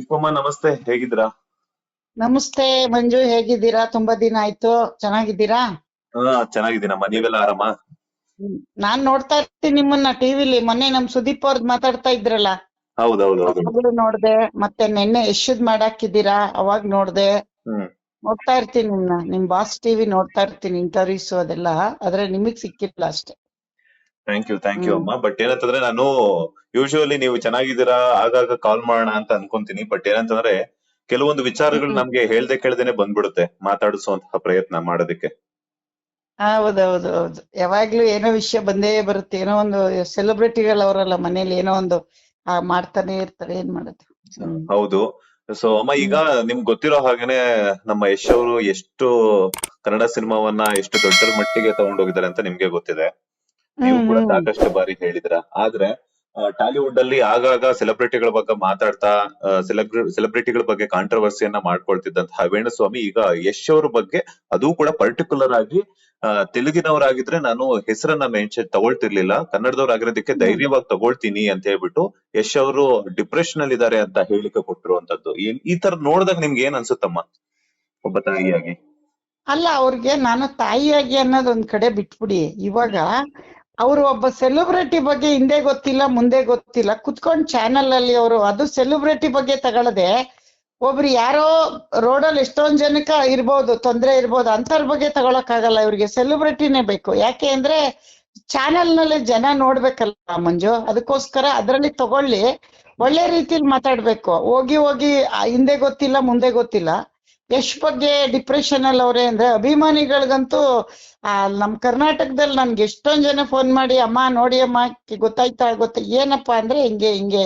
ವಿಶ್ವಮ್ಮ ನಮಸ್ತೆ, ಹೇಗಿದ್ದೀರಾ? ನಮಸ್ತೆ ಮಂಜು, ಹೇಗಿದ್ದೀರಾ? ತುಂಬಾ ದಿನ ಆಯ್ತು. ಚೆನ್ನಾಗಿದ್ದೀರಾ? ಹಾ, ಚೆನ್ನಾಗಿದ್ದೀನಮ್ಮ. ನೀವೆಲ್ಲ ಆರಾಮ? ನಾನ್ ನೋಡ್ತಾ ಇರ್ತೀನಿ ನಿಮ್ಮನ್ನ ಟಿವಿಲಿ. ಮೊನ್ನೆ ನಮ್ ಸುದೀಪ್ ಅವ್ರದ್ ಮಾತಾಡ್ತಾ ಇದ್ರಲ್ಲ, ಹೌದೌದೌದು. ಅವಾಗ್ಲೂ ನೋಡ್ದೆ. ಮತ್ತೆ ನಿನ್ನೆ ಯಶದ್ ಮಾಡಾಕಿದ್ದೀರಾ, ಅವಾಗ್ ನೋಡ್ದೆ. ಹ್ಮ್. ನೋಡ್ತಾ ಇರ್ತೀನಿ ನಿಮ್ ಬಾಸ್ ಟಿವಿ ನೋಡ್ತಾ ಇರ್ತೀನಿ, ಇಂಟರ್ವ್ಯೂಸ್ ಅದೆಲ್ಲ. ಆದ್ರೆ ನಿಮಗ್ ಸಿಕ್ಕಿಲ್ಲ ಅಷ್ಟೇ. ಥ್ಯಾಂಕ್ ಯು ಹ್ಮ್ ಅಮ್ಮ. ಬಟ್ ಏನಂತಂದ್ರೆ ನಾನು ಯೂಶುವಲಿ ನೀವು ಚೆನ್ನಾಗಿದ್ದೀರಾ ಆಗಾಗ ಕಾಲ್ ಮಾಡೋಣ ಅಂತ ಅನ್ಕೊಂತೀನಿ. ಬಟ್ ಏನಂತಂದ್ರೆ ಕೆಲವೊಂದು ವಿಚಾರಗಳು ಹ್ಮ್ ನಮ್ಗೆ ಹೇಳ್ದೆ ಕೇಳ್ದೇನೆ ಬಂದ್ಬಿಡುತ್ತೆ ಮಾತಾಡಿಸುವಂತಹ ಪ್ರಯತ್ನ ಮಾಡೋದಕ್ಕೆ. ಹೌದೌದು ಹೌದು. ಯಾವಾಗ್ಲೂ ಏನೋ ವಿಷಯ ಬಂದೇ ಬರುತ್ತೆ. ಏನೋ ಒಂದು ಸೆಲೆಬ್ರಿಟಿಗಳವರಲ್ಲ ಮನೇಲಿ ಏನೋ ಒಂದು ಮಾಡ್ತಾನೆ ಇರ್ತಾರೆ. ಏನ್ ಮಾಡೋದು. ಹ್ಮ್ ಹೌದು. ಸೊ ಅಮ್ಮ, ಈಗ ಹ್ಮ್ ನಿಮ್ಗೆ ಗೊತ್ತಿರೋ ಹಾಗೇನೆ ನಮ್ಮ ಯಶ್ ಅವರು ಎಷ್ಟು ಕನ್ನಡ ಸಿನಿಮಾವನ್ನ ಎಷ್ಟು ದೊಡ್ಡ ಮಟ್ಟಿಗೆ ತಗೊಂಡೋಗಿದ್ದಾರೆ ಅಂತ ನಿಮ್ಗೆ ಗೊತ್ತಿದೆ. ನೀವು ಹ್ಮ್ ಕೂಡ ಹ್ಮ್ ಸಾಕಷ್ಟು ಬಾರಿ ಹೇಳಿದ್ರ. ಆದ್ರೆ ಟಾಲಿವುಡ್ ಅಲ್ಲಿ ಆಗಾಗ ಸೆಲೆಬ್ರಿಟಿಗಳ ಬಗ್ಗೆ ಮಾತಾಡ್ತಾ ಸೆಲೆಬ್ರಿಟಿಗಳ ಬಗ್ಗೆ ಕಾಂಟ್ರವರ್ಸಿಯನ್ನ ಮಾಡ್ಕೊಳ್ತಿದ್ದಂತಹ ವೇಣುಸ್ವಾಮಿ ಈಗ ಯಶ್ ಅವ್ರ ಬಗ್ಗೆ, ಅದು ಕೂಡ ಪರ್ಟಿಕ್ಯುಲರ್ ಆಗಿ ತೆಲುಗಿನವರಾಗಿದ್ರೆ ನಾನು ಹೆಸರನ್ನ ಮೆನ್ಷನ್ ತಗೊಳ್ತಿರ್ಲಿಲ್ಲ, ಕನ್ನಡದವರಾಗಿರೋದಕ್ಕೆ ಹ್ಮ್ ಧೈರ್ಯವಾಗಿ ತಗೊಳ್ತೀನಿ ಅಂತ ಹೇಳ್ಬಿಟ್ಟು ಯಶ್ ಅವರು ಡಿಪ್ರೆಷನ್ ಅಲ್ಲಿ ಇದ್ದಾರೆ ಅಂತ ಹೇಳಿಕೆ ಕೊಟ್ಟಿರುವಂತದ್ದು. ಈ ತರ ನೋಡಿದಾಗ ನಿಮ್ಗೆ ಏನ್ ಅನ್ಸುತ್ತಮ್ಮ, ಒಬ್ಬ ತಾಯಿಯಾಗಿ? ಅಲ್ಲ, ಅವ್ರಿಗೆ ನಾನು ತಾಯಿಯಾಗಿ ಅನ್ನೋದ್ ಒಂದ್ ಕಡೆ ಬಿಟ್ಬಿಡಿ. ಇವಾಗ ಅವರು ಒಬ್ಬ ಸೆಲೆಬ್ರಿಟಿ ಬಗ್ಗೆ ಹಿಂದೆ ಗೊತ್ತಿಲ್ಲ ಮುಂದೆ ಗೊತ್ತಿಲ್ಲ, ಕುತ್ಕೊಂಡ್ ಚಾನಲ್ ಅಲ್ಲಿ ಅವರು ಅದು ಸೆಲೆಬ್ರಿಟಿ ಬಗ್ಗೆ ತಗೊಳ್ಳದೆ, ಒಬ್ರು ಯಾರೋ ರೋಡಲ್ಲಿ ಎಷ್ಟೊಂದ್ ಜನಕ್ಕ ಇರ್ಬೋದು, ತೊಂದ್ರೆ ಇರ್ಬೋದು, ಅಂತವ್ರ ಬಗ್ಗೆ ತಗೊಳಕ್ ಆಗಲ್ಲ. ಇವ್ರಿಗೆ ಸೆಲೆಬ್ರಿಟಿನೇ ಬೇಕು. ಯಾಕೆ ಅಂದ್ರೆ ಚಾನೆಲ್ ನಲ್ಲಿ ಜನ ನೋಡ್ಬೇಕಲ್ಲ ಮಂಜು, ಅದಕ್ಕೋಸ್ಕರ ಅದ್ರಲ್ಲಿ ತಗೊಳ್ಳಿ. ಒಳ್ಳೆ ರೀತಿಲಿ ಮಾತಾಡ್ಬೇಕು. ಹೋಗಿ ಹೋಗಿ ಹಿಂದೆ ಗೊತ್ತಿಲ್ಲ ಮುಂದೆ ಗೊತ್ತಿಲ್ಲ. ಯಶ್ ಬಗ್ಗೆ ಡಿಪ್ರೆಷನ್ ಅಲ್ಲಿ ಅವ್ರೆ ಅಂದ್ರೆ ಅಭಿಮಾನಿಗಳಿಗಂತೂ ನಮ್ ಕರ್ನಾಟಕದಲ್ಲಿ ನನ್ಗೆ ಎಷ್ಟೊಂದ್ ಜನ ಫೋನ್ ಮಾಡಿ, ಅಮ್ಮ ನೋಡಿ ಅಮ್ಮ, ಗೊತ್ತಾಯ್ತಾ ಏನಪ್ಪಾ ಅಂದ್ರೆ ಹಿಂಗೆ ಹಿಂಗೆ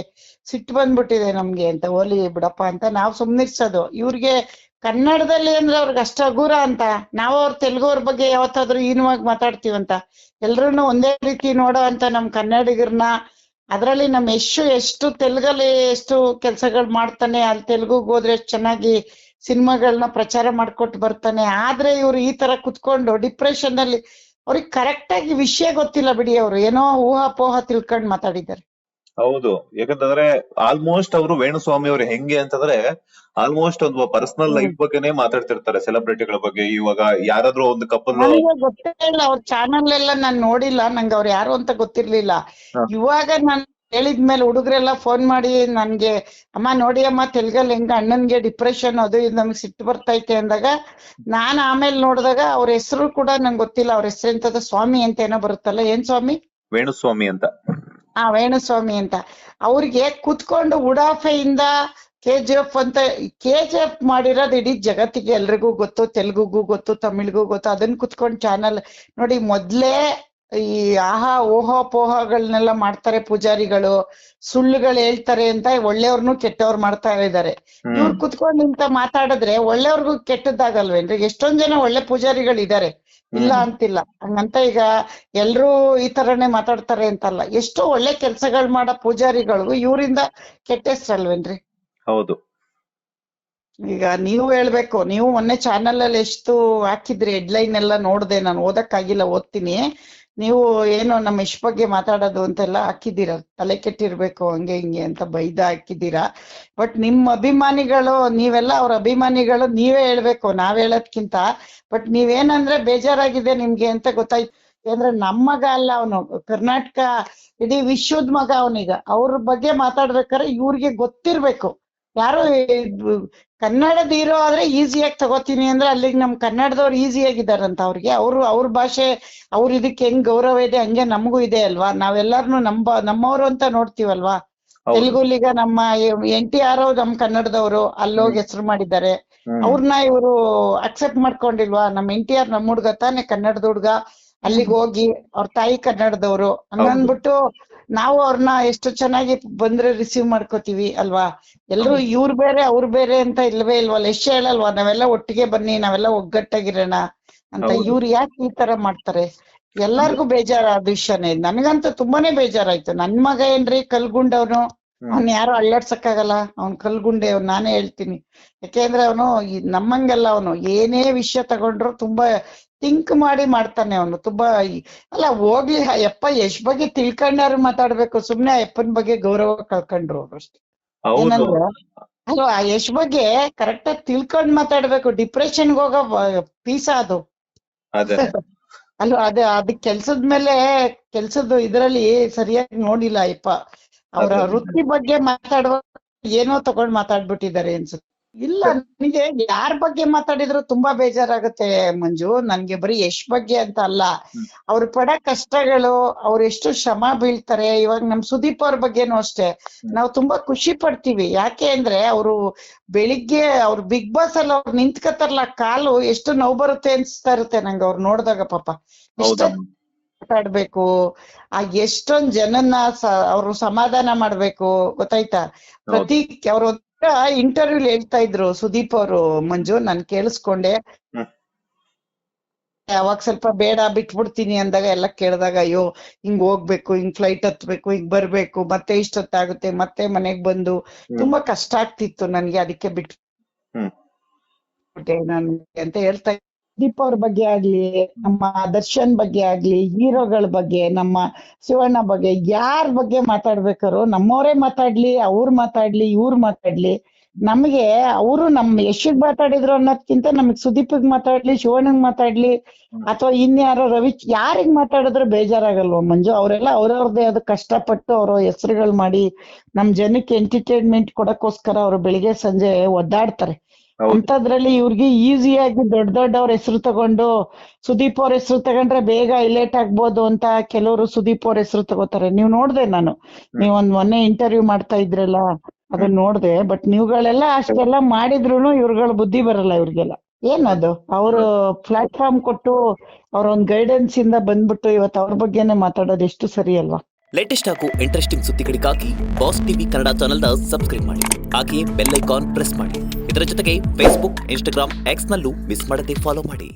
ಸಿಟ್ಟು ಬಂದ್ಬಿಟ್ಟಿದೆ ನಮ್ಗೆ ಅಂತ. ಹೋಲಿ ಬಿಡಪ್ಪ ಅಂತ ನಾವ್ ಸುಮ್ನಿರ್ಸೋದು. ಇವ್ರಿಗೆ ಕನ್ನಡದಲ್ಲಿ ಅಂದ್ರೆ ಅವ್ರಿಗೆ ಅಷ್ಟ ಹಗುರ ಅಂತ. ನಾವು ಅವ್ರ ತೆಲುಗವ್ರ ಬಗ್ಗೆ ಯಾವತ್ತಾದ್ರೂ ಹೀನವಾಗಿ ಮಾತಾಡ್ತೀವಂತ? ಎಲ್ರೂನು ಒಂದೇ ರೀತಿ ನೋಡೋ ಅಂತ ನಮ್ ಕನ್ನಡಿಗರನ್ನ, ಅದ್ರಲ್ಲಿ ನಮ್ ಎಷ್ಟು ತೆಲುಗಲ್ಲಿ ಎಷ್ಟು ಕೆಲ್ಸಗಳು ಮಾಡ್ತಾನೆ, ಅಲ್ಲಿ ತೆಲುಗುಗ್ ಹೋದ್ರೆ ಎಷ್ಟು ಚೆನ್ನಾಗಿ ಸಿನಿಮಾಗಳನ್ನ ಪ್ರಚಾರ ಮಾಡ್ಕೊಟ್ಟು ಬರ್ತಾನೆ. ಆದ್ರೆ ಇವ್ರು ಈ ತರ ಕುತ್ಕೊಂಡು ಡಿಪ್ರೆಷನ್ ಅಲ್ಲಿ, ಅವ್ರಿಗೆ ಕರೆಕ್ಟ್ ಆಗಿ ವಿಷಯ ಗೊತ್ತಿಲ್ಲ ಬಿಡಿ. ಅವ್ರು ಏನೋ ಊಹಾಪೋಹ ತಿಳ್ಕೊಂಡ್ ಮಾತಾಡಿದ್ದಾರೆ. ಹೌದು. ಯಾಕಂತಂದ್ರೆ ಆಲ್ಮೋಸ್ಟ್ ಅವರು ವೇಣುಸ್ವಾಮಿ ಅವರು ಹೆಂಗೆ ಅಂತಂದ್ರೆ ಆಲ್ಮೋಸ್ಟ್ ಒಂದು ಪರ್ಸನಲ್ ಹ್ಮ್ ಲೈಫ್ ಬಗ್ಗೆನೇ ಮಾತಾಡ್ತಿರ್ತಾರೆ, ಸೆಲೆಬ್ರಿಟಿಗಳ ಬಗ್ಗೆ. ಇವಾಗ ಯಾರಾದ್ರೂ ಒಂದು ಕಪಲ್ ನನಗೆ ಗೊತ್ತೇ ಇಲ್ಲ ಅವ್ರ ಚಾನಲ್ ಎಲ್ಲ, ನಾನ್ ನೋಡಿಲ್ಲ. ನಂಗೆ ಅವ್ರು ಯಾರು ಅಂತ ಗೊತ್ತಿರ್ಲಿಲ್ಲ. ಇವಾಗ ನಾನ್ ಹೇಳಿದ್ಮೇಲೆ ಹುಡುಗರೆಲ್ಲ ಫೋನ್ ಮಾಡಿ ನನ್ಗೆ, ಅಮ್ಮ ನೋಡಿ ಅಮ್ಮ ತೆಲ್ಗಲ್ಲಿ ಹೆಂಗ ಅಣ್ಣನ್ಗೆ ಡಿಪ್ರೆಷನ್ ಅದು ಇದು ನಮ್ಗೆ ಸಿಟ್ಟು ಬರ್ತೈತೆ ಅಂದಾಗ, ನಾನ್ ಆಮೇಲೆ ನೋಡಿದಾಗ ಅವ್ರ ಹೆಸರು ಕೂಡ ನಂಗೆ ಗೊತ್ತಿಲ್ಲ. ಅವ್ರ ಹೆಸರು ಎಂತದ, ಸ್ವಾಮಿ ಅಂತ ಏನೋ ಬರುತ್ತಲ್ಲ, ಏನ್ ಸ್ವಾಮಿ? ವೇಣುಸ್ವಾಮಿ ಅಂತ. ವೇಣುಸ್ವಾಮಿ ಅಂತ. ಅವ್ರಿಗೆ ಕುತ್ಕೊಂಡು ಉಡಾಫೆಯಿಂದ KGF ಅಂತ, KGF ಮಾಡಿರೋದು ಇಡೀ ಜಗತ್ತಿಗೆ ಎಲ್ರಿಗೂ ಗೊತ್ತು, ತೆಲುಗುಗೂ ಗೊತ್ತು, ತಮಿಳ್ಗೂ ಗೊತ್ತು. ಅದನ್ನ ಕುತ್ಕೊಂಡು ಚಾನಲ್ ನೋಡಿ. ಮೊದ್ಲೇ ಈ ಊಹಾಪೋಹಗಳನ್ನೆಲ್ಲ ಮಾಡ್ತಾರೆ ಪೂಜಾರಿಗಳು, ಸುಳ್ಳುಗಳು ಹೇಳ್ತಾರೆ ಅಂತ ಒಳ್ಳೆಯವ್ರನ್ನು ಕೆಟ್ಟವ್ರು ಮಾಡ್ತಾ ಇದ್ದಾರೆ. ಇವ್ರು ಕುತ್ಕೊಂಡು ಇಂತ ಮಾತಾಡಿದ್ರೆ ಒಳ್ಳೆಯವ್ರಿಗೂ ಕೆಟ್ಟದ್ದಾಗಲ್ವೇನ್ರಿ? ಎಷ್ಟೊಂದ್ ಜನ ಒಳ್ಳೆ ಪೂಜಾರಿಗಳಿದ್ದಾರೆ, ಇಲ್ಲ ಹ್ಮ್. ಅಂತಿಲ್ಲ. ಹಂಗಂತ ಈಗ ಎಲ್ರೂ ಈ ತರನೇ ಮಾತಾಡ್ತಾರೆ ಅಂತಲ್ಲ. ಎಷ್ಟೋ ಒಳ್ಳೆ ಕೆಲ್ಸಗಳು ಮಾಡೋ ಪೂಜಾರಿಗಳಿಗೂ ಇವರಿಂದ ಕೆಟ್ಟ ಹೆಸ್ರಲ್ವೇನ್ರಿ? ಹೌದು. ಈಗ ನೀವು ಹೇಳ್ಬೇಕು. ನೀವು ಮೊನ್ನೆ ಚಾನಲ್ ಅಲ್ಲಿ ಎಷ್ಟು ಹಾಕಿದ್ರಿ, ಹೆಡ್ಲೈನ್ ಎಲ್ಲ ನೋಡ್ದೆ ನಾನು, ಓದಕ್ಕಾಗಿಲ್ಲ, ಓದ್ತೀನಿ. ನೀವು ಏನೋ ನಮ್ಮ ಯಶ್ ಬಗ್ಗೆ ಮಾತಾಡೋದು ಅಂತೆಲ್ಲ ಹಾಕಿದ್ದೀರ, ತಲೆ ಕೆಟ್ಟಿರ್ಬೇಕು ಹಂಗೆ ಹಿಂಗೆ ಅಂತ ಬೈದ ಹಾಕಿದ್ದೀರಾ. ಬಟ್ ನಿಮ್ ಅಭಿಮಾನಿಗಳು, ನೀವೆಲ್ಲ ಅವ್ರ ಅಭಿಮಾನಿಗಳು, ನೀವೇ ಹೇಳ್ಬೇಕು, ನಾವ್ ಹೇಳೋದ್ಕಿಂತ. ಬಟ್ ನೀವೇನಂದ್ರೆ ಬೇಜಾರಾಗಿದೆ ನಿಮ್ಗೆ ಅಂತ ಗೊತ್ತಾಯ್ತು. ಅಂದ್ರೆ ನಮ್ ಮಗ ಅಲ್ಲ ಅವನು, ಕರ್ನಾಟಕ ಇಡೀ ವಿಶ್ವದ ಮಗ ಅವನೀಗ. ಅವ್ರ ಬಗ್ಗೆ ಮಾತಾಡ್ಬೇಕಾದ್ರೆ ಇವ್ರಿಗೆ ಗೊತ್ತಿರ್ಬೇಕು. ಯಾರು ಕನ್ನಡದ ಹೀರೋ ಆದ್ರೆ ಈಸಿಯಾಗಿ ತಗೋತೀನಿ ಅಂದ್ರೆ, ಅಲ್ಲಿಗೆ ನಮ್ ಕನ್ನಡದವ್ರು ಈಸಿಯಾಗಿದ್ದಾರಂತ ಅವ್ರಿಗೆ. ಅವ್ರ ಭಾಷೆ, ಅವ್ರ ಇದಕ್ಕೆ ಹೆಂಗ್ ಗೌರವ ಇದೆ ಹಂಗೆ ನಮಗೂ ಇದೆ ಅಲ್ವಾ? ನಾವೆಲ್ಲಾರ್ನು ನಮ್ಮವ್ರು ಅಂತ ನೋಡ್ತೀವಲ್ವಾ? ಹೌದು. ತೆಲುಗುಲಿಗ ನಮ್ಮ NTR ನಮ್ ಕನ್ನಡದವರು ಅಲ್ಲೋಗಿ ಹೆಸರು ಮಾಡಿದ್ದಾರೆ. ಅವ್ರನ್ನ ಇವರು ಅಕ್ಸೆಪ್ಟ್ ಮಾಡ್ಕೊಂಡಿಲ್ವಾ? ನಮ್ NTR ನಮ್ ಹುಡ್ಗ ತಾನೆ, ಕನ್ನಡದ ಹುಡ್ಗ. ಅಲ್ಲಿಗೆ ಹೋಗಿ ಅವ್ರ ತಾಯಿ ಕನ್ನಡದವ್ರು ಹೌದು. ಹಂಗನ್ಬಿಟ್ಟು ನಾವು ಅವ್ರನ್ನ ಎಷ್ಟು ಚೆನ್ನಾಗಿ ಬಂದ್ರೆ ರಿಸೀವ್ ಮಾಡ್ಕೋತೀವಿ ಅಲ್ವಾ? ಎಲ್ರು ಹೌದು. ಇವ್ರು ಬೇರೆ ಅವ್ರು ಬೇರೆ ಅಂತ ಇಲ್ವೇ ಇಲ್ವಲ್ಲ? ಎಷ್ಟು ಹೇಳಲ್ವಾ, ನಾವೆಲ್ಲ ಒಟ್ಟಿಗೆ ಬನ್ನಿ, ನಾವೆಲ್ಲ ಒಗ್ಗಟ್ಟಾಗಿರೋಣ ಅಂತ. ಹೌದು. ಇವ್ರು ಯಾಕೆ ಈ ತರ ಮಾಡ್ತಾರೆ? ಎಲ್ಲಾರ್ಗು ಬೇಜಾರಾದ ವಿಷಯನೇ. ನನಗಂತೂ ತುಂಬಾನೇ ಬೇಜಾರಾಯ್ತು. ನನ್ ಮಗ ಏನ್ರಿ ಕಲ್ಗುಂಡವನು, ಅವ್ನ್ ಯಾರು ಅಳ್ಳಾಡ್ಸಕ್ಕಾಗಲ್ಲ. ಅವ್ನ್ ಕಲ್ಗುಂಡೆ, ನಾನೇ ಹೇಳ್ತೀನಿ. ಯಾಕೆಂದ್ರೆ ಅವನು ನಮ್ಮಂಗೆಲ್ಲ, ಅವನು ಏನೇ ವಿಷಯ ತಗೊಂಡ್ರು ತುಂಬಾ ಥಿಂಕ್ ಮಾಡಿ ಮಾಡ್ತಾನೆ ಅವನು. ತುಂಬಾ ಅಲ್ಲ ಹೋಗ್ಲಿ, ಯಪ್ಪ ಯಶ್ ಬಗ್ಗೆ ತಿಳ್ಕೊಂಡಾರು ಮಾತಾಡ್ಬೇಕು. ಸುಮ್ನೆ ಅಪ್ಪನ ಬಗ್ಗೆ ಗೌರವ ಕಳ್ಕೊಂಡ್ರು ಅವ್ರು ಅಷ್ಟೇ. ಹೌದು. ಏನಂದ್ರೆ ಅಲ್ವಾ ಯಶ್ ಬಗ್ಗೆ ಕರೆಕ್ಟ್ ಆಗಿ ತಿಳ್ಕೊಂಡ್ ಮಾತಾಡ್ಬೇಕು. ಡಿಪ್ರೆಷನ್ಗೆ ಹೋಗೋ ಪೀಸ ಅದು. ಅದೇ ಅಲ್ವಾ ಅದ್ ಕೆಲ್ಸದ ಮೇಲೆ ಕೆಲ್ಸದ ಇದ್ರಲ್ಲಿ ಸರಿಯಾಗಿ ನೋಡಿಲ್ಲ ಅಯ್ಯಪ್ಪ. ಅವರ ಅದೇ ವೃತ್ತಿ ಬಗ್ಗೆ ಮಾತಾಡುವ ಏನೋ ತಗೊಂಡ್ ಮಾತಾಡ್ಬಿಟ್ಟಿದ್ದಾರೆ ಅನ್ಸುತ್ತೆ. ಇಲ್ಲ, ನನಗೆ ಯಾರ ಬಗ್ಗೆ ಮಾತಾಡಿದ್ರು ತುಂಬಾ ಬೇಜಾರಾಗುತ್ತೆ ಮಂಜು. ನನ್ಗೆ ಬರೀ ಯಶ್ ಬಗ್ಗೆ ಅಂತ ಅಲ್ಲ, ಹ್ಮ್. ಅವ್ರು ಪಡೋ ಕಷ್ಟಗಳು, ಅವ್ರು ಎಷ್ಟು ಶ್ರಮ ಬೀಳ್ತಾರೆ. ಇವಾಗ ನಮ್ ಸುದೀಪ್ ಅವ್ರ ಬಗ್ಗೆನೂ ಅಷ್ಟೇ ನಾವು ತುಂಬಾ ಖುಷಿ ಪಡ್ತೀವಿ. ಯಾಕೆ ಅಂದ್ರೆ ಅವರು ಬೆಳಿಗ್ಗೆ ಅವ್ರು ಬಿಗ್ ಬಾಸ್ ಅಲ್ಲಿ ಅವ್ರು ನಿಂತ್ಕತಾರಲ್ಲ, ಕಾಲು ಎಷ್ಟು ನೋವು ಬರುತ್ತೆ ಅನ್ಸ್ತಾ ಇರುತ್ತೆ ನಂಗೆ ಅವ್ರು ನೋಡಿದಾಗ. ಪಾಪ ಎಷ್ಟು ಹೌದಮ್ಮ. ಮಾತಾಡ್ಬೇಕು, ಆ ಎಷ್ಟೊಂದ್ ಜನನ್ನ ಅವ್ರು ಸಮಾಧಾನ ಮಾಡ್ಬೇಕು, ಗೊತ್ತಾಯ್ತಾ? ಪ್ರತಿ ಅವ್ರ ಇಂಟರ್ವ್ಯೂ ಹೇಳ್ತಾ ಇದ್ರು ಸುದೀಪ್ ಅವರು ಮಂಜು, ನಾನ್ ಕೇಳಿಸ್ಕೊಂಡೆ. ಹ್ಮ್. ಅವಾಗ ಸ್ವಲ್ಪ ಬೇಡ ಬಿಟ್ಬಿಡ್ತೀನಿ ಅಂದಾಗ ಎಲ್ಲ ಕೇಳಿದಾಗ, ಅಯ್ಯೋ ಹಿಂಗ್ ಹೋಗ್ಬೇಕು, ಹಿಂಗ್ ಫ್ಲೈಟ್ ಹತ್ಬೇಕು, ಹಿಂಗ್ ಬರ್ಬೇಕು, ಮತ್ತೆ ಇಷ್ಟೊತ್ತಾಗುತ್ತೆ, ಮತ್ತೆ ಮನೆಗ್ ಬಂದು ತುಂಬಾ ಕಷ್ಟ ಆಗ್ತಿತ್ತು ನನ್ಗೆ, ಅದಕ್ಕೆ ಬಿಟ್ಬಿಟ್ಟೆ ನನ್ಗೆ ಅಂತ ಹೇಳ್ತಾ ಇದ್ರು. ಸುದೀಪ್ ಅವ್ರ ಬಗ್ಗೆ ಆಗ್ಲಿ, ನಮ್ಮ ದರ್ಶನ್ ಬಗ್ಗೆ ಆಗ್ಲಿ, ಹೀರೋಗಳ ಬಗ್ಗೆ, ನಮ್ಮ ಶಿವಣ್ಣ ಬಗ್ಗೆ, ಯಾರ ಬಗ್ಗೆ ಮಾತಾಡ್ಬೇಕಾದ್ರು ನಮ್ಮವರೇ ಮಾತಾಡ್ಲಿ, ಅವ್ರು ಮಾತಾಡ್ಲಿ, ಇವ್ರು ಮಾತಾಡ್ಲಿ, ನಮ್ಗೆ ಅವರು ನಮ್ ಯಶಗ್ ಮಾತಾಡಿದ್ರು ಅನ್ನೋದ್ಕಿಂತ ನಮಗ್ ಸುದೀಪಿಗ್ ಮಾತಾಡ್ಲಿ, ಶಿವಣ್ಣಗ್ ಮಾತಾಡ್ಲಿ, ಅಥವಾ ಇನ್ಯಾರೋ ಯಾರಿಗ್ ಮಾತಾಡಿದ್ರು ಬೇಜಾರಾಗಲ್ವ ಮಂಜು? ಅವರೆಲ್ಲ ಅವ್ರವ್ರದೇ ಅದು ಕಷ್ಟಪಟ್ಟು ಅವ್ರ ಹೆಸರುಗಳು ಮಾಡಿ ನಮ್ ಜನಕ್ಕೆ ಎಂಟರ್ಟೈನ್ಮೆಂಟ್ ಕೊಡಕ್ಕೋಸ್ಕರ ಅವ್ರು ಬೆಳಿಗ್ಗೆ ಸಂಜೆ ಒದ್ದಾಡ್ತಾರೆ. ಅಂತದ್ರಲ್ಲಿ ಇವ್ರಿಗೆ ಈಸಿಯಾಗಿ ದೊಡ್ಡವ್ರ ಹೆಸರು ತಗೊಂಡು, ಸುದೀಪ್ ಅವ್ರ ಹೆಸರು ತಗೊಂಡ್ರೆ ಬೇಗ ಹೈಲೈಟ್ ಆಗ್ಬೋದು ಅಂತ ಕೆಲವರು ಸುದೀಪ್ ಅವ್ರ ಹೆಸರು ತಗೋತಾರೆ. ನೀವ್ ನೋಡ್ದೆ ನಾನು, ನೀವೊಂದ್ ಮೊನ್ನೆ ಇಂಟರ್ವ್ಯೂ ಮಾಡ್ತಾ ಇದ್ರಲ್ಲ, ಅದನ್ನ ನೋಡ್ದೆ. ಬಟ್ ನೀವುಗಳೆಲ್ಲ ಅಷ್ಟೆಲ್ಲ ಮಾಡಿದ್ರು ಇವ್ರುಗಳ ಬುದ್ಧಿ ಬರಲ್ಲ ಇವ್ರಿಗೆಲ್ಲ. ಏನದು ಅವರು ಪ್ಲಾಟ್ಫಾರ್ಮ್ ಕೊಟ್ಟು ಅವ್ರ ಒಂದ್ ಗೈಡೆನ್ಸ್ ಇಂದ ಬಂದ್ಬಿಟ್ಟು ಇವತ್ತು ಅವ್ರ ಬಗ್ಗೆನೆ ಮಾತಾಡೋದು ಎಷ್ಟು ಸರಿ ಅಲ್ವಾ? ಲೇಟೆಸ್ಟ್ ಹಾಗೂ ಇಂಟ್ರೆಸ್ಟಿಂಗ್ ಸುದ್ದಿಗಳಿಗಾಗಿ ಬಾಸ್ ಟಿವಿ ಕನ್ನಡ ಚಾನೆಲ್ನ ಸಬ್ಸ್ಕ್ರೈಬ್ ಮಾಡಿ. ಹಾಗೆಯೇ ಬೆಲ್ ಐಕಾನ್ ಪ್ರೆಸ್ ಮಾಡಿ. ಇದರ ಜೊತೆಗೆ ಫೇಸ್ಬುಕ್, ಇನ್ಸ್ಟಾಗ್ರಾಮ್, ಎಕ್ಸ್ ನಲ್ಲೂ ಮಿಸ್ ಮಾಡದೆ ಫಾಲೋ ಮಾಡಿ.